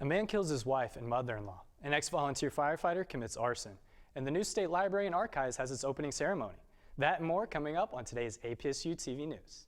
A man kills his wife and mother-in-law. An ex-volunteer firefighter commits arson. And the new State Library and Archives has its opening ceremony. That and more coming up on today's APSU-TV News.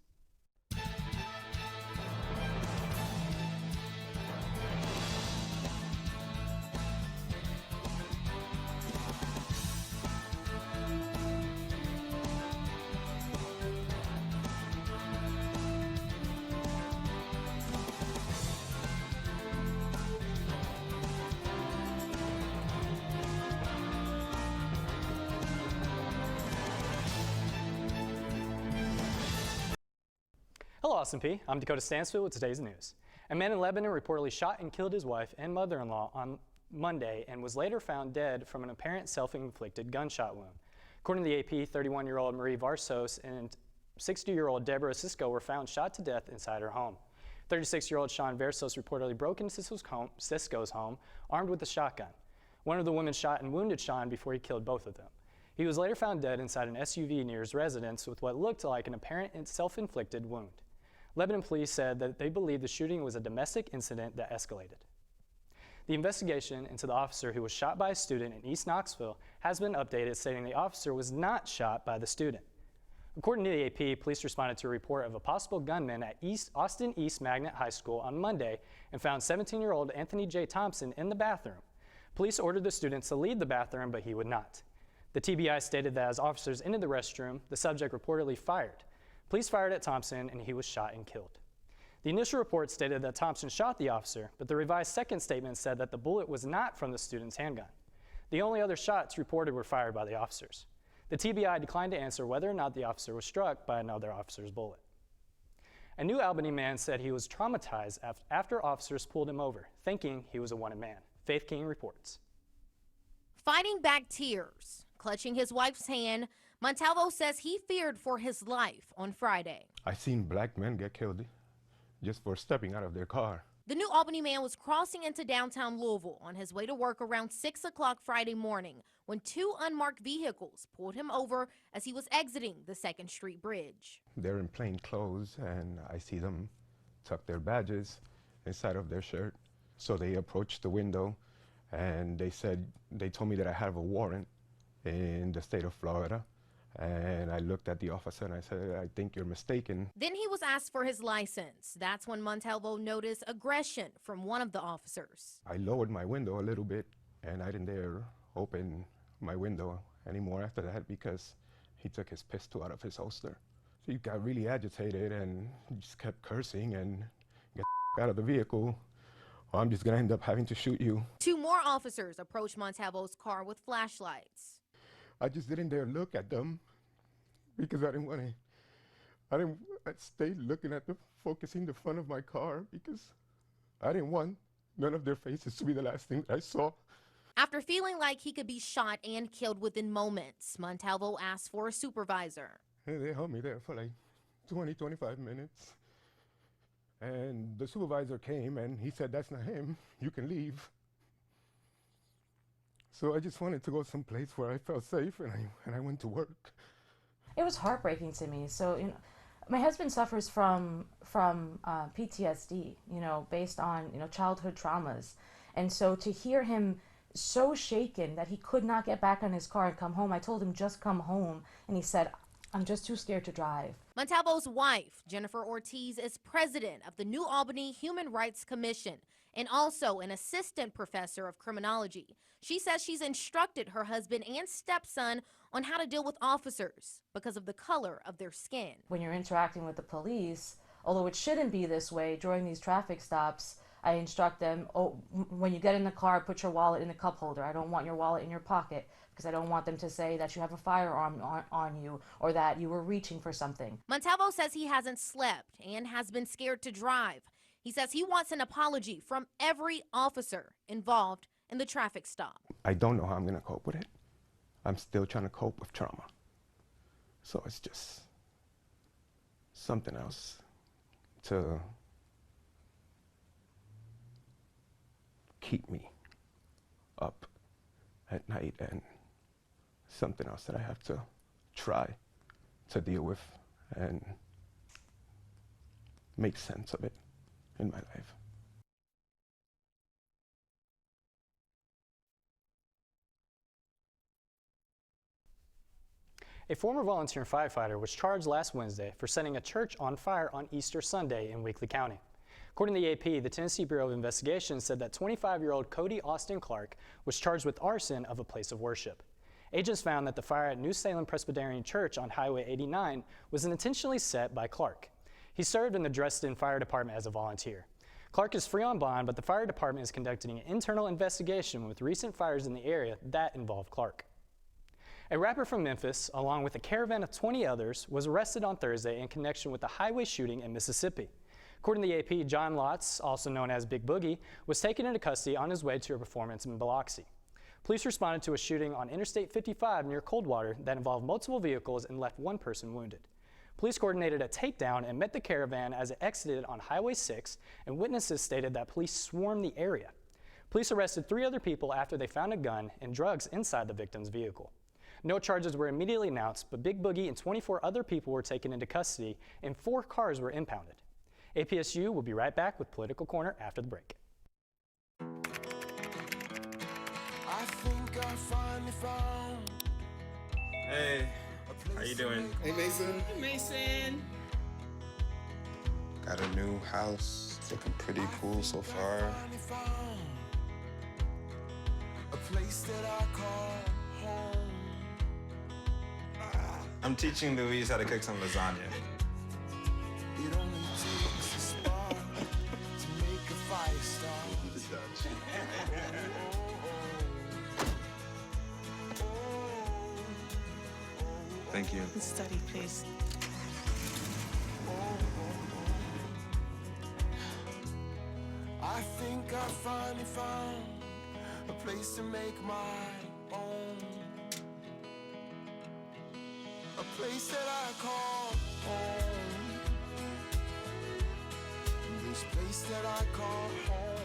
Hello, Austin Peay. I'm Dakota Stansfield with today's news. A man in Lebanon reportedly shot and killed his wife and mother-in-law on Monday and was later found dead from an apparent self-inflicted gunshot wound. According to the AP, 31-year-old Marie Varsos and 60-year-old Deborah Cisco were found shot to death inside her home. 36-year-old Sean Versos reportedly broke into Cisco's home armed with a shotgun. One of the women shot and wounded Sean before he killed both of them. He was later found dead inside an SUV near his residence with what looked like an apparent self-inflicted wound. Lebanon police said that they believe the shooting was a domestic incident that escalated. The investigation into the officer who was shot by a student in East Knoxville has been updated, stating the officer was not shot by the student. According to the AP, police responded to a report of a possible gunman at Austin East Magnet High School on Monday and found 17-year-old Anthony J. Thompson in the bathroom. Police ordered the student to leave the bathroom, but he would not. The TBI stated that as officers entered the restroom, the subject reportedly fired. Police fired at Thompson and he was shot and killed. The initial report stated that Thompson shot the officer, but the revised second statement said that the bullet was not from the student's handgun. The only other shots reported were fired by the officers. The TBI declined to answer whether or not the officer was struck by another officer's bullet. A New Albany man said he was traumatized after officers pulled him over, thinking he was a wanted man. Faith King reports. Fighting back tears, clutching his wife's hand, Montalvo says he feared for his life on Friday. I've seen black men get killed just for stepping out of their car. The New Albany man was crossing into downtown Louisville on his way to work around 6 o'clock Friday morning when two unmarked vehicles pulled him over as he was exiting the 2nd Street Bridge. They're in plain clothes and I see them tuck their badges inside of their shirt. So they approached the window and they told me that I have a warrant in the state of Florida. And I looked at the officer and I said, I think you're mistaken. Then he was asked for his license. That's when Montalvo noticed aggression from one of the officers. I lowered my window a little bit and I didn't dare open my window anymore after that because he took his pistol out of his holster. So he got really agitated and just kept cursing and get out of the vehicle, or I'm just gonna end up having to shoot you. Two more officers approached Montalvo's car with flashlights. I just didn't dare look at them because I stayed looking at focusing the front of my car because I didn't want none of their faces to be the last thing that I saw. After feeling like he could be shot and killed within moments, Montalvo asked for a supervisor. And they held me there for like 20, 25 minutes. And the supervisor came and he said, that's not him, you can leave. So I just wanted to go someplace where I felt safe, and I went to work. It was heartbreaking to me. So, my husband suffers from PTSD, based on, childhood traumas. And so to hear him so shaken that he could not get back on his car and come home, I told him, just come home. And he said, I'm just too scared to drive. Montalvo's wife, Jennifer Ortiz, is president of the New Albany Human Rights Commission and also an assistant professor of criminology. She says she's instructed her husband and stepson on how to deal with officers because of the color of their skin. When you're interacting with the police, although it shouldn't be this way during these traffic stops, I instruct them, when you get in the car, put your wallet in the cup holder. I don't want your wallet in your pocket because I don't want them to say that you have a firearm on you or that you were reaching for something. Montalvo says he hasn't slept and has been scared to drive. He says he wants an apology from every officer involved in the traffic stop. I don't know how I'm going to cope with it. I'm still trying to cope with trauma. So it's just something else to keep me up at night and something else that I have to try to deal with and make sense of it in my life. A former volunteer firefighter was charged last Wednesday for setting a church on fire on Easter Sunday in Weakley County. According to the AP, the Tennessee Bureau of Investigation said that 25-year-old Cody Austin Clark was charged with arson of a place of worship. Agents found that the fire at New Salem Presbyterian Church on Highway 89 was intentionally set by Clark. He served in the Dresden Fire Department as a volunteer. Clark is free on bond, but the fire department is conducting an internal investigation with recent fires in the area that involved Clark. A rapper from Memphis, along with a caravan of 20 others, was arrested on Thursday in connection with a highway shooting in Mississippi. According to the AP, John Lotz, also known as Big Boogie, was taken into custody on his way to a performance in Biloxi. Police responded to a shooting on Interstate 55 near Coldwater that involved multiple vehicles and left one person wounded. Police coordinated a takedown and met the caravan as it exited on Highway 6, and witnesses stated that police swarmed the area. Police arrested 3 other people after they found a gun and drugs inside the victim's vehicle. No charges were immediately announced, but Big Boogie and 24 other people were taken into custody and 4 cars were impounded. APSU will be right back with Political Corner after the break. I think I finally found. Hey, how you doing? Hey, Mason. Hey, Mason. Got a new house. It's looking pretty cool so far. A place that I call home. I'm teaching Louise how to cook some lasagna. It only takes a spark to make a fire start. Thank you. Study, please. I think I finally found a place to make my own. A place that I call home. This place that I call home.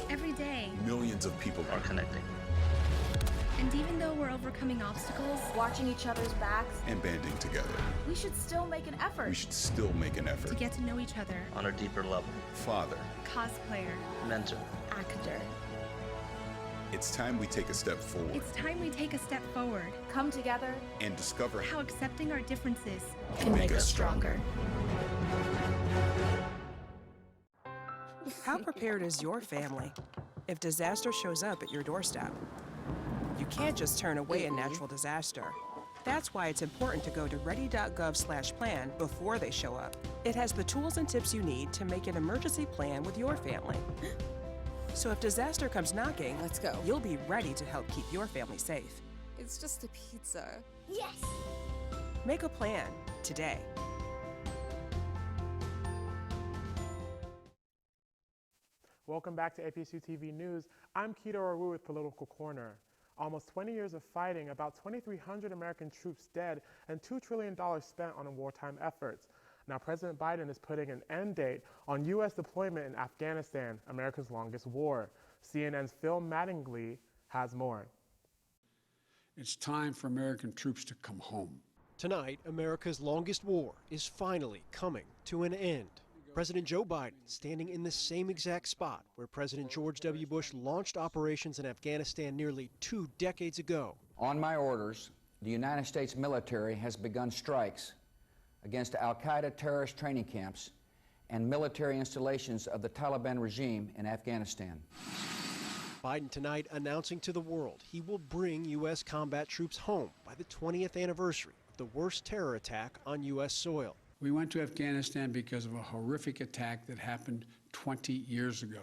Every day, millions of people are connecting. and even though we're overcoming obstacles, watching each other's backs, and banding together, we should still make an effort. We should still make an effort to get to know each other on a deeper level. Father, cosplayer, mentor, actor. It's time we take a step forward. It's time we take a step forward. Come together and discover how accepting our differences can make us stronger. How prepared is your family if disaster shows up at your doorstep? You can't just turn away a natural disaster. That's why it's important to go to ready.gov/plan before they show up. It has the tools and tips you need to make an emergency plan with your family. So if disaster comes knocking, let's go. You'll be ready to help keep your family safe. It's just a pizza. Yes! Make a plan today. Welcome back to APSU-TV News. I'm Kito Aruh with Political Corner. Almost 20 years of fighting, about 2,300 American troops dead, and $2 trillion spent on wartime efforts. Now, President Biden is putting an end date on U.S. deployment in Afghanistan, America's longest war. CNN's Phil Mattingly has more. It's time for American troops to come home. Tonight, America's longest war is finally coming to an end. President Joe Biden standing in the same exact spot where President George W. Bush launched operations in Afghanistan nearly 2 decades ago. On my orders, the United States military has begun strikes against al-Qaeda terrorist training camps and military installations of the Taliban regime in Afghanistan. Biden tonight announcing to the world he will bring U.S. combat troops home by the 20th anniversary of the worst terror attack on U.S. soil. We went to Afghanistan because of a horrific attack that happened 20 years ago.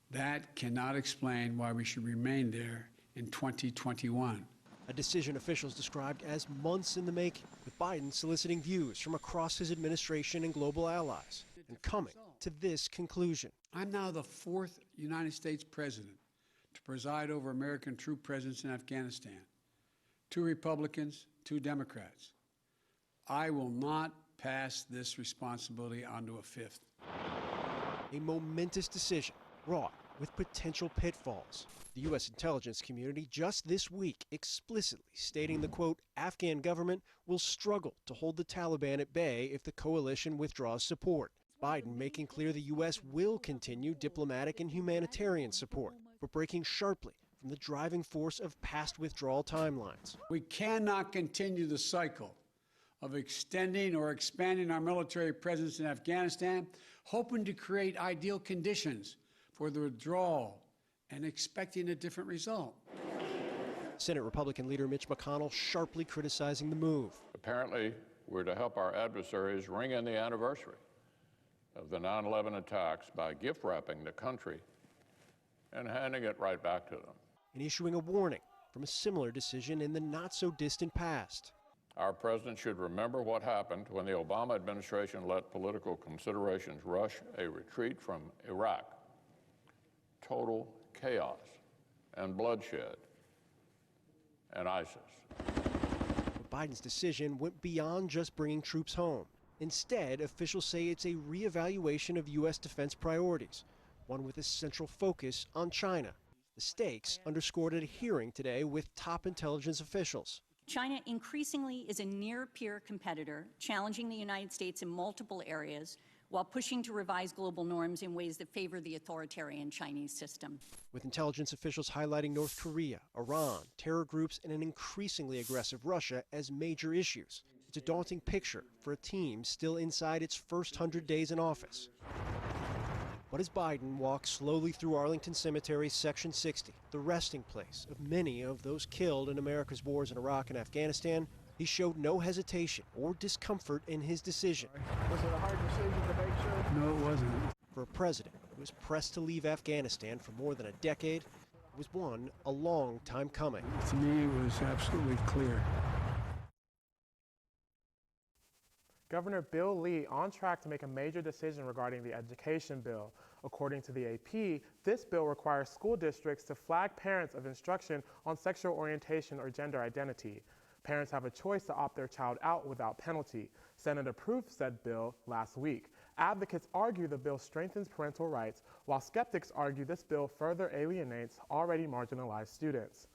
That cannot explain why we should remain there in 2021. A decision officials described as months in the making, with Biden soliciting views from across his administration and global allies, and coming to this conclusion. I'm now the 4th United States president to preside over American troop presence in Afghanistan. 2 Republicans, 2 Democrats. I will not pass this responsibility onto a 5th. A momentous decision wrought with potential pitfalls. The U.S. intelligence community just this week explicitly stating the, quote, Afghan government will struggle to hold the Taliban at bay if the coalition withdraws support. Biden making clear the U.S. will continue diplomatic and humanitarian support, but breaking sharply from the driving force of past withdrawal timelines. We cannot continue the cycle of extending or expanding our military presence in Afghanistan, hoping to create ideal conditions for the withdrawal and expecting a different result. Senate Republican leader Mitch McConnell sharply criticizing the move. Apparently, we're to help our adversaries ring in the anniversary of the 9/11 attacks by gift wrapping the country and handing it right back to them. And issuing a warning from a similar decision in the not-so-distant past. Our president should remember what happened when the Obama administration let political considerations rush a retreat from Iraq. Total chaos and bloodshed and ISIS. But Biden's decision went beyond just bringing troops home. Instead, officials say it's a reevaluation of U.S. defense priorities, one with a central focus on China. The stakes underscored at a hearing today with top intelligence officials. China increasingly is a near-peer competitor, challenging the United States in multiple areas while pushing to revise global norms in ways that favor the authoritarian Chinese system. With intelligence officials highlighting North Korea, Iran, terror groups, and an increasingly aggressive Russia as major issues. It's a daunting picture for a team still inside its first 100 days in office. But as Biden walks slowly through Arlington Cemetery's Section 60, the resting place of many of those killed in America's wars in Iraq and Afghanistan, he showed no hesitation or discomfort in his decision. Was it a hard decision to make, sir? No, it wasn't. For a president who was pressed to leave Afghanistan for more than a decade, it was one a long time coming. To me, it was absolutely clear. Governor Bill Lee on track to make a major decision regarding the education bill. According to the AP, this bill requires school districts to flag parents of instruction on sexual orientation or gender identity. Parents have a choice to opt their child out without penalty. Senate approved said bill last week. Advocates argue the bill strengthens parental rights, while skeptics argue this bill further alienates already marginalized students.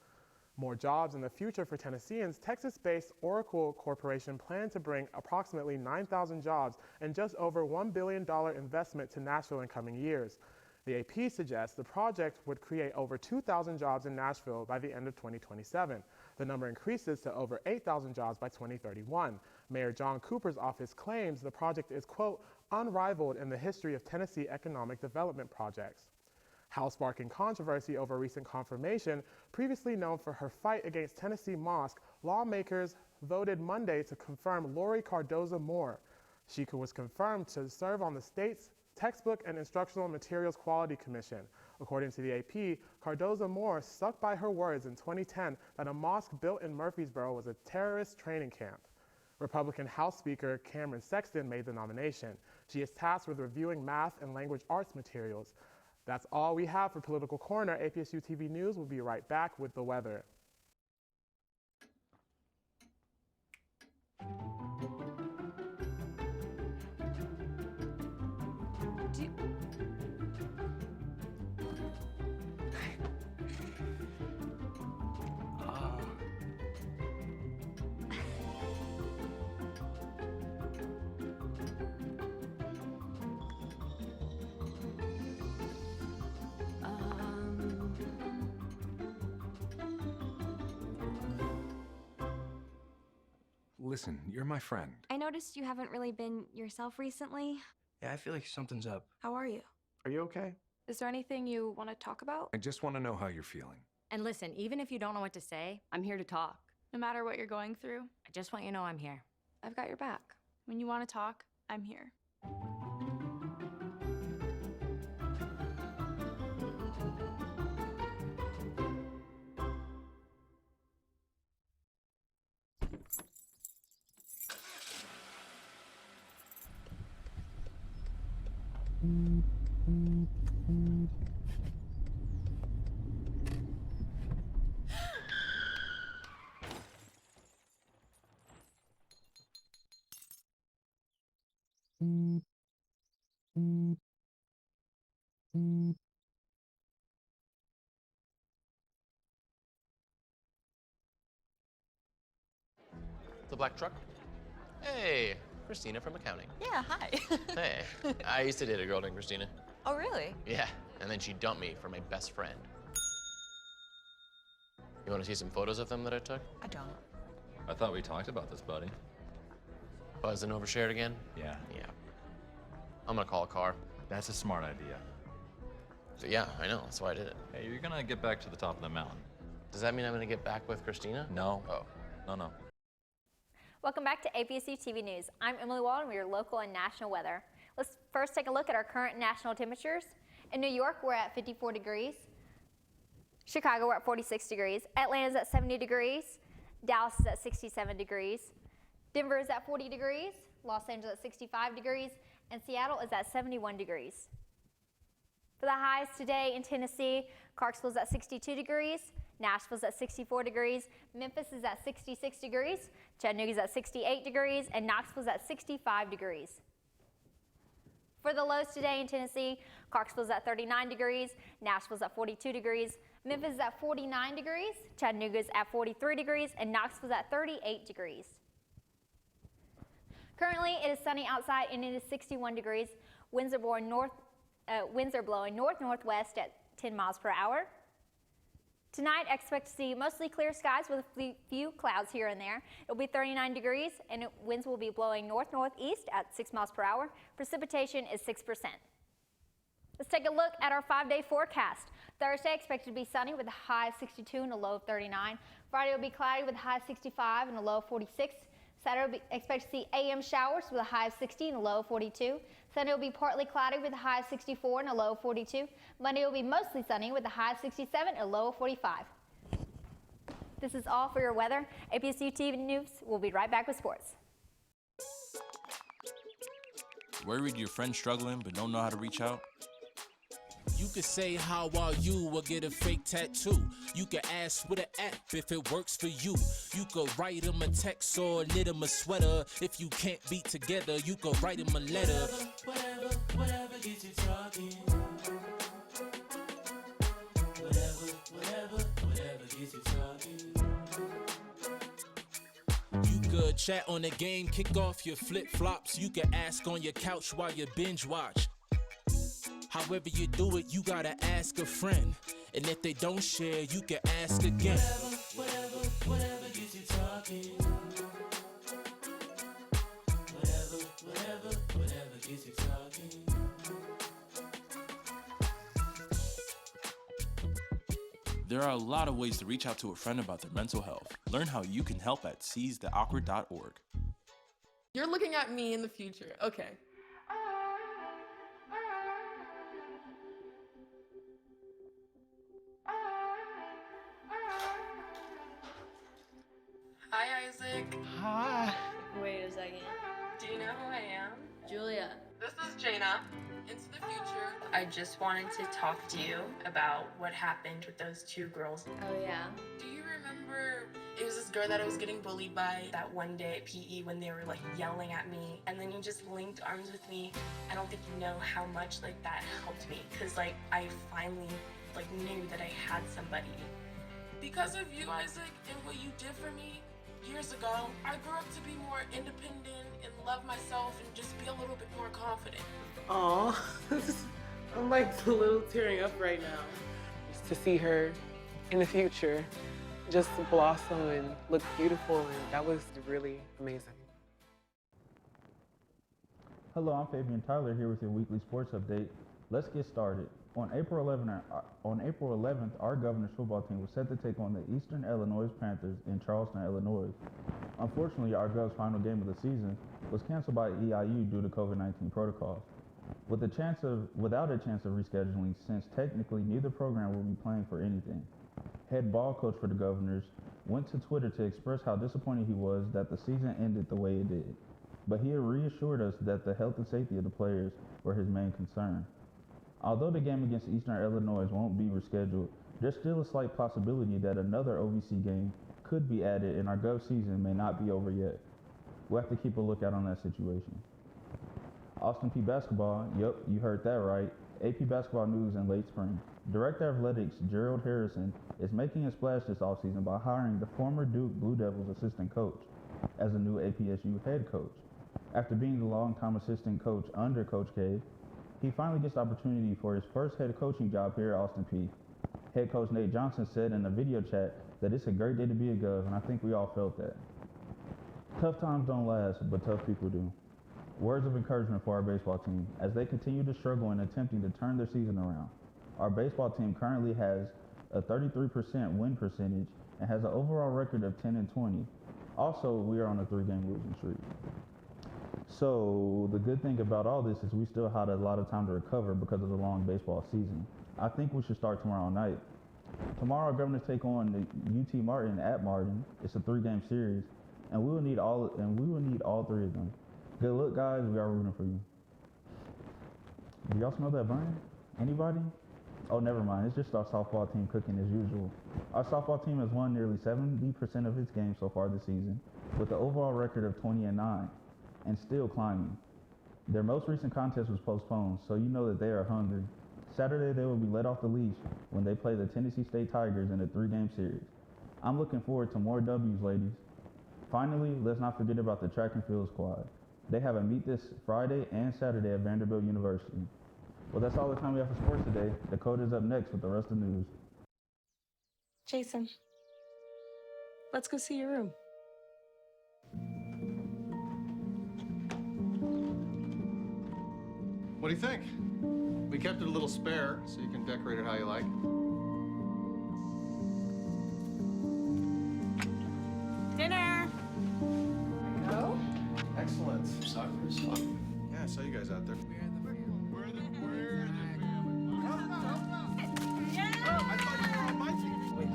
More jobs in the future for Tennesseans, Texas-based Oracle Corporation planned to bring approximately 9,000 jobs and just over $1 billion investment to Nashville in coming years. The AP suggests the project would create over 2,000 jobs in Nashville by the end of 2027. The number increases to over 8,000 jobs by 2031. Mayor John Cooper's office claims the project is, quote, unrivaled in the history of Tennessee economic development projects. House-sparking controversy over recent confirmation, previously known for her fight against Tennessee mosque, lawmakers voted Monday to confirm Lori Cardozo-Moore. She was confirmed to serve on the state's Textbook and Instructional Materials Quality Commission. According to the AP, Cardozo-Moore stuck by her words in 2010 that a mosque built in Murfreesboro was a terrorist training camp. Republican House Speaker Cameron Sexton made the nomination. She is tasked with reviewing math and language arts materials. That's all we have for Political Corner. APSU-TV News will be right back with the weather. Listen, you're my friend. I noticed you haven't really been yourself recently. Yeah, I feel like something's up. How are you? Are you okay? Is there anything you want to talk about? I just want to know how you're feeling. And listen, even if you don't know what to say, I'm here to talk. No matter what you're going through, I just want you to know I'm here. I've got your back. when you want to talk, I'm here. The black truck? Hey, Christina from accounting. Yeah, hi. Hey, I used to date a girl named Christina. Oh, really? Yeah, and then she dumped me for my best friend. You want to see some photos of them that I took? I don't. I thought we talked about this, buddy. Buzz and overshared again? Yeah. Yeah. I'm gonna call a car. That's a smart idea. So, yeah, I know. That's why I did it. Hey, you're gonna get back to the top of the mountain. Does that mean I'm gonna get back with Christina? No. Oh. No. Welcome back to APSU-TV News. I'm Emily Waldon with your local and national weather. Let's first take a look at our current national temperatures. In New York, we're at 54 degrees. Chicago, we're at 46 degrees. Atlanta's at 70 degrees. Dallas is at 67 degrees. Denver is at 40 degrees. Los Angeles at 65 degrees. And Seattle is at 71 degrees. For the highs today in Tennessee, Clarksville's at 62 degrees. Nashville's at 64 degrees. Memphis is at 66 degrees. Chattanooga's at 68 degrees. And Knoxville's at 65 degrees. For the lows today in Tennessee, Clarksville's at 39 degrees. Nashville's at 42 degrees. Memphis is at 49 degrees. Chattanooga's at 43 degrees. And Knoxville's at 38 degrees. Currently, it is sunny outside and it is 61 degrees. Winds are blowing north-northwest at 10 miles per hour. Tonight, expect to see mostly clear skies with a few clouds here and there. It will be 39 degrees and winds will be blowing north-northeast at 6 miles per hour. Precipitation is 6%. Let's take a look at our 5-day forecast. Thursday expected to be sunny with a high of 62 and a low of 39. Friday will be cloudy with a high of 65 and a low of 46. Saturday, expect to see AM showers with a high of 60 and a low of 42. Sunday will be partly cloudy with a high of 64 and a low of 42. Monday will be mostly sunny with a high of 67 and a low of 45. This is all for your weather. APSU-TV News will be right back with sports. Worried your friend's struggling but don't know how to reach out? You could say how are you or get a fake tattoo. You could ask with an app if it works for you. You could write him a text or knit him a sweater. If you can't be together, you could write him a letter. Whatever gets you talking. Whatever gets you talking. You could chat on the game, kick off your flip-flops. You could ask on your couch while you binge watch. However you do it, you gotta ask a friend. And if they don't share, you can ask again. Whatever gets you talking. Whatever gets you talking. There are a lot of ways to reach out to a friend about their mental health. Learn how you can help at seizetheawkward.org. You're looking at me in the future. Okay. Hi, Isaac. Hi. Wait a second. Do you know who I am? Julia. This is Jaina. Into the future. I just wanted to talk to you about what happened with those two girls. Oh, yeah. Do you remember it was this girl that I was getting bullied by that one day at Peay when they were like yelling at me, and then you just linked arms with me? I don't think you know how much like that helped me, because like I finally like knew that I had somebody. Because of you, Isaac, and what you did for me years ago, I grew up to be more independent and love myself and just be a little bit more confident. Aw, I'm like a little tearing up right now. Just to see her in the future just blossom and look beautiful, and that was really amazing. Hello, I'm Fabeain Tyler here with your weekly sports update. Let's get started. On April 11th, our Governor's football team was set to take on the Eastern Illinois Panthers in Charleston, Illinois. Unfortunately, our Gov's final game of the season was canceled by EIU due to COVID-19 protocols. Without a chance of rescheduling, since technically neither program will be playing for anything. Head ball coach for the Governors went to Twitter to express how disappointed he was that the season ended the way it did. But he reassured us that the health and safety of the players were his main concern. Although the game against Eastern Illinois won't be rescheduled, there's still a slight possibility that another OVC game could be added and our Gov season may not be over yet. We'll have to keep a lookout on that situation. Austin Peay basketball, yep, you heard that right. AP basketball news in late spring. Director of Athletics Gerald Harrison is making a splash this offseason by hiring the former Duke Blue Devils assistant coach as a new APSU head coach. After being the longtime assistant coach under Coach K, he finally gets the opportunity for his first head coaching job here at Austin Peay. Head coach Nate Johnson said in a video chat that it's a great day to be a Gov, and I think we all felt that. Tough times don't last, but tough people do. Words of encouragement for our baseball team as they continue to struggle in attempting to turn their season around. Our baseball team currently has a 33% win percentage and has an overall record of 10-20. Also, we are on a 3-game losing streak. So the good thing about all this is we still had a lot of time to recover because of the long baseball season. I think we should start tomorrow night. Tomorrow, our Governors take on the UT Martin at Martin. It's a 3-game series, and we will need all 3 of them. Good luck, guys. We are rooting for you. Do y'all smell that burn? Anybody? Oh, never mind. It's just our softball team cooking as usual. Our softball team has won nearly 70% of its games so far this season, with an overall record of 20-9, and still climbing. Their most recent contest was postponed, so you know that they are hungry. Saturday, they will be let off the leash when they play the Tennessee State Tigers in a 3-game series. I'm looking forward to more W's, ladies. Finally, let's not forget about the track and field squad. They have a meet this Friday and Saturday at Vanderbilt University. Well, that's all the time we have for sports today. Dakota's up next with the rest of the news. Jason, let's go see your room. What do you think? We kept it a little spare, so you can decorate it how you like. Dinner! Go? Excellent. Soccer is fun. Yeah, I saw you guys out there. We're the family. Yeah! Oh, I thought you were on my team. Wait.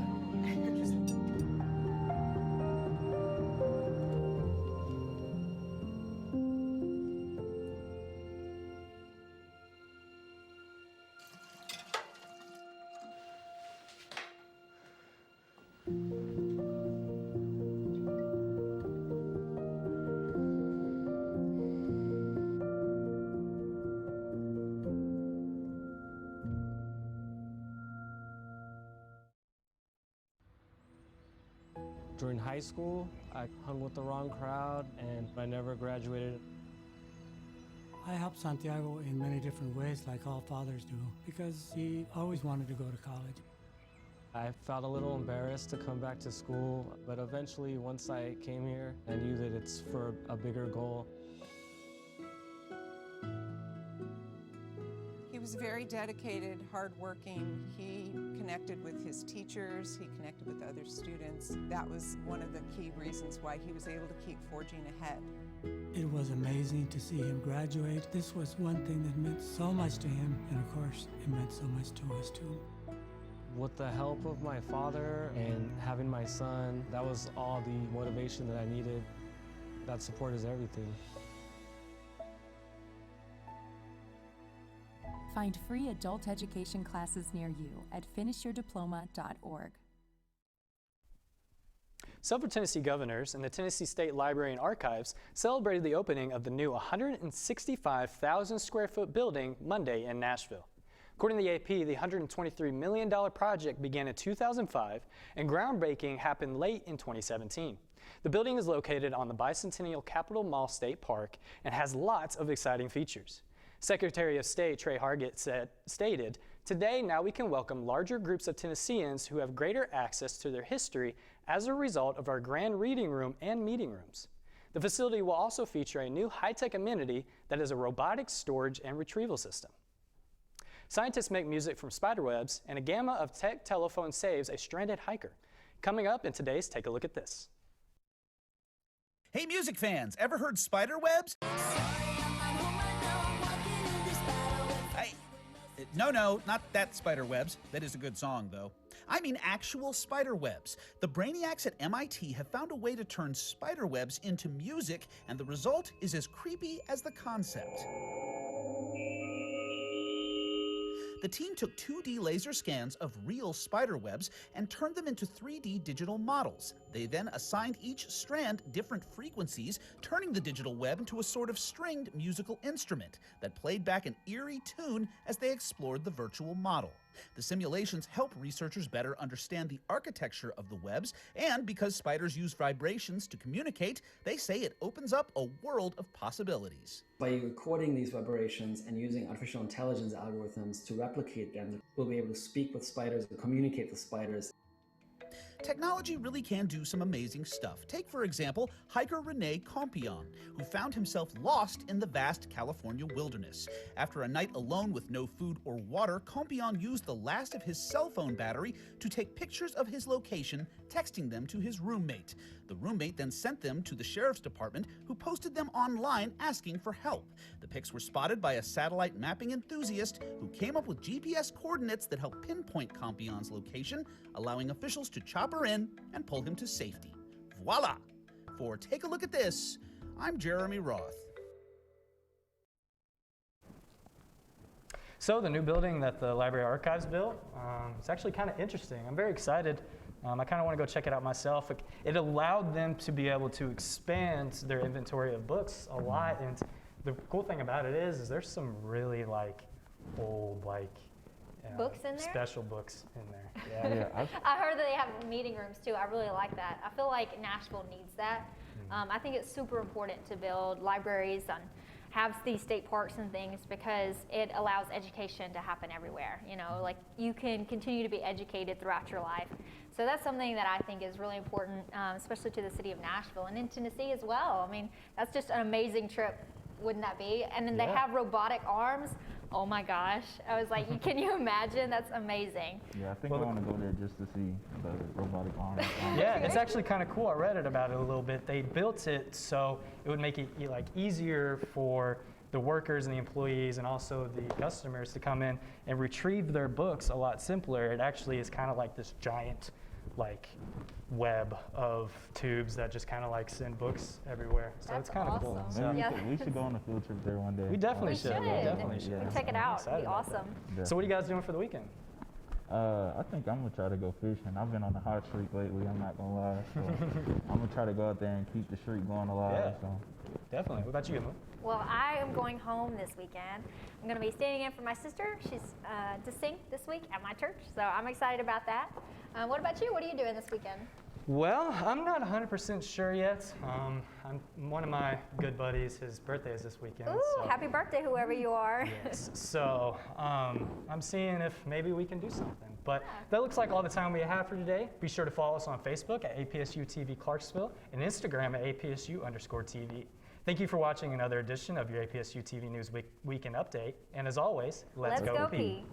During high school, I hung with the wrong crowd and I never graduated. I helped Santiago in many different ways, like all fathers do, because he always wanted to go to college. I felt a little embarrassed to come back to school, but eventually, once I came here, I knew that it's for a bigger goal. He was very dedicated, hardworking. He connected with his teachers, he connected with other students. That was one of the key reasons why he was able to keep forging ahead. It was amazing to see him graduate. This was one thing that meant so much to him, and of course, it meant so much to us too. With the help of my father and having my son, that was all the motivation that I needed. That support is everything. Find free adult education classes near you at finishyourdiploma.org. Several Tennessee governors and the Tennessee State Library and Archives celebrated the opening of the new 165,000 square foot building Monday in Nashville. According to the AP, the $123 million project began in 2005 and groundbreaking happened late in 2017. The building is located on the Bicentennial Capitol Mall State Park and has lots of exciting features. Secretary of State Trey Hargett stated, "Today, now we can welcome larger groups of Tennesseans who have greater access to their history as a result of our grand reading room and meeting rooms. The facility will also feature a new high-tech amenity that is a robotic storage and retrieval system." Scientists make music from spiderwebs, and a gamma of tech telephone saves a stranded hiker. Coming up in today's Take a Look at This. Hey, music fans, ever heard spiderwebs? No, not that spiderwebs. That is a good song, though. I mean actual spiderwebs. The brainiacs at MIT have found a way to turn spiderwebs into music, and the result is as creepy as the concept. The team took 2D laser scans of real spiderwebs and turned them into 3D digital models. They then assigned each strand different frequencies, turning the digital web into a sort of stringed musical instrument that played back an eerie tune as they explored the virtual model. The simulations help researchers better understand the architecture of the webs, and because spiders use vibrations to communicate, they say it opens up a world of possibilities. By recording these vibrations and using artificial intelligence algorithms to replicate them, we'll be able to speak with spiders and communicate with spiders. Technology really can do some amazing stuff. Take, for example, hiker Rene Compion, who found himself lost in the vast California wilderness. After a night alone with no food or water, Compion used the last of his cell phone battery to take pictures of his location, texting them to his roommate. The roommate then sent them to the sheriff's department, who posted them online asking for help. The pics were spotted by a satellite mapping enthusiast who came up with GPS coordinates that help pinpoint Compion's location, allowing officials to chopper in and pull him to safety. Voila! For Take a Look at This, I'm Jeremy Roth. So the new building that the Library Archives built, it's actually kind of interesting. I'm very excited. I kind of want to go check it out myself. It allowed them to be able to expand their inventory of books a lot. And the cool thing about it is there's some really old books in there? Special books in there. Yeah. I heard that they have meeting rooms too. I really like that. I feel like Nashville needs that. I think it's super important to build libraries and have these state parks and things because it allows education to happen everywhere. You know, like you can continue to be educated throughout your life. So that's something that I think is really important, especially to the city of Nashville and in Tennessee as well. I mean, that's just an amazing trip, wouldn't that be? And then they have robotic arms. Oh my gosh. I was like, can you imagine? That's amazing. Yeah, I think I want to go there just to see the robotic arm. Yeah, it's actually kind of cool. I read about it a little bit. They built it so it would make it easier for the workers and the employees and also the customers to come in and retrieve their books a lot simpler. It actually is kind of like this giant web of tubes that just kind of send books everywhere. So it's kind of cool. So we should go on a field trip there one day. We definitely should. Check it out. It'd be awesome. So what are you guys doing for the weekend? I think I'm gonna try to go fishing. I've been on a hot streak lately, I'm not gonna lie. So I'm gonna try to go out there and keep the streak going alive. Yeah, so. Definitely. What about you, Emma? Well, I am going home this weekend. I'm going to be standing in for my sister. She's to sing this week at my church, so I'm excited about that. What about you? What are you doing this weekend? Well, I'm not 100% sure yet. One of my good buddies, his birthday is this weekend. Ooh, so. Happy birthday, whoever you are. Yes. So I'm seeing if maybe we can do something. But that looks like all the time we have for today. Be sure to follow us on Facebook at APSU-TV Clarksville and Instagram at APSU_TV. Thank you for watching another edition of your APSU-TV News Weekend Update. And as always, let's go Peay.